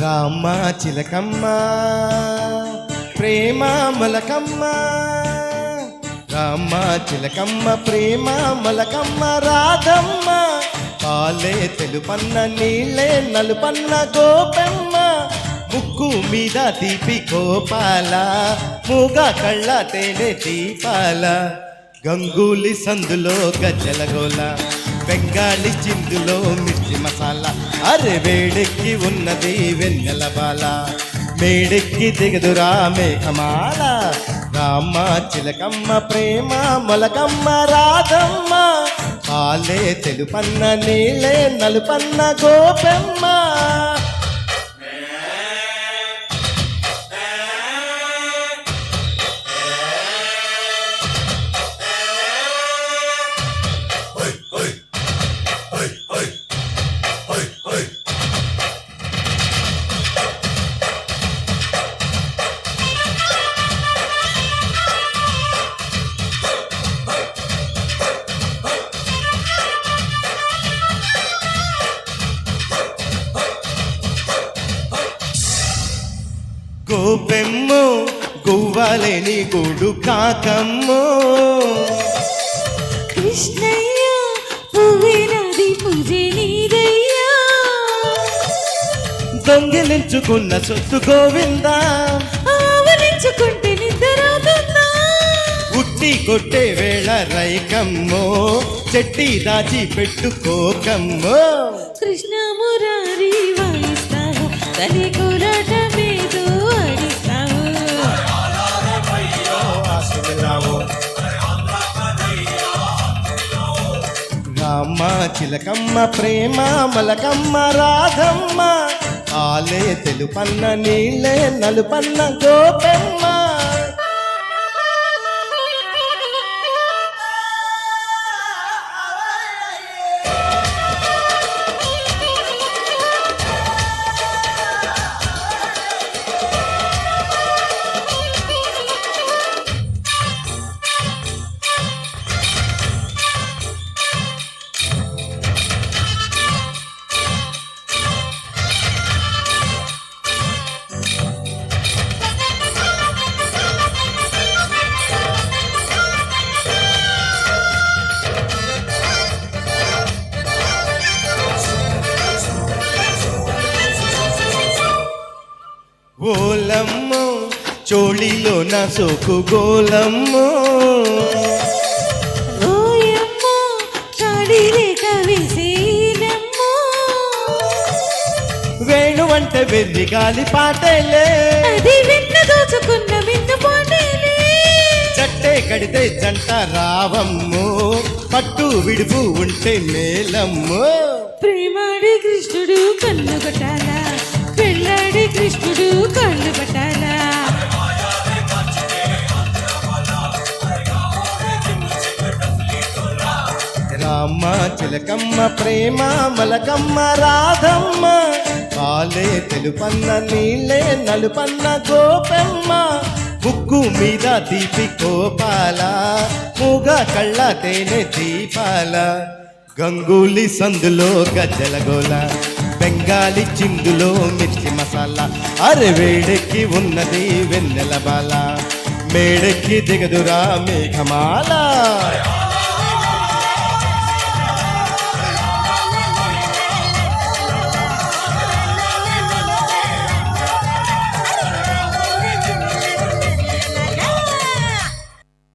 రామ చిలకమ్మ ప్రేమ మొలకమ్మ, రామ చిలకమ్మ ప్రేమ మొలకమ్మ రాధమ్మ, పాలే తెలుపన్న నీళ్ళే నలుపన్న గోపెమ్మ, ముక్కు మీద తీపి కోపాల మూగ కళ్ళ తేనె దీపాల, గంగూలి సందులో గజ్జల గోల బెంగాలీ చిందులో మిర్చి మసాలా, అరే వేడెక్కి ఉన్నది వెన్నెల బాల, మేడెక్కి దిగదురా మేఘమాల, రామ చిలకమ్మ ప్రేమ మొలకమ్మ రాధమ్మ, పాలే తెలుపన్న నీళ్ళే నలుపన్న గోపెమ్మ. గోపెమ్మో గువ్వలేని గూడు కాకమ్మో, కృష్ణయ్య పువ్వేనాది పూజే నీదయ్యా, దొంగిలించుకున్న సొత్తు గోవిందా, ఆవలించుకుంటే నిద్రపోతున్నా, ఉట్టి కొట్టే వేళ రైకమ్మో, చెట్టి దాచి పెట్టుకోకమ్మో, కృష్ణ మురారి వాయిస్తావు తల్లి కోలాట మీద ఆడిస్తావు, రామ చిలకమ్మ ప్రేమ మొలకమ్మ రాధమ్మ, పాలే తెలుపన్న నీళ్ళే నలుపన్న గోపెమ్మ. ఓలమ్మో చోళిలో నా సోకు గోలమ్మో, ఓయమ్మో చాడి రేఖ వేసేనమ్మో, వేణువంటే వెర్రి గాలి పాటేలే, అది వెన్న దోచుకున్న విన్న పాటేలే, చట్టే కడితే జంట రావమ్మో, పట్టు విడుపు ఉంటే మేలమ్మో, ప్రేమాడి కృష్ణుడు కన్ను కొట్టాలా, పెళ్ళాడి కృష్ణుడు కళ్ళు పట్టాలా, రామ చిలకమ్మ ప్రేమ మొలకమ్మ రాధమ్మ, పాలే తెలుపన్న నీళ్ళే నలుపన్న గోపెమ్మ, ముక్కు మీద తీపి కోపాల మూగ కళ్ళ తేనె దీపాల, గంగూలి సందులో గజ్జల గోల బెంగాలీ చిందులో మిర్చి మసాలా, అరే వేడెక్కి ఉన్నది వెన్నెల బాల, మేడెక్కి దిగదురా మేఘమాల.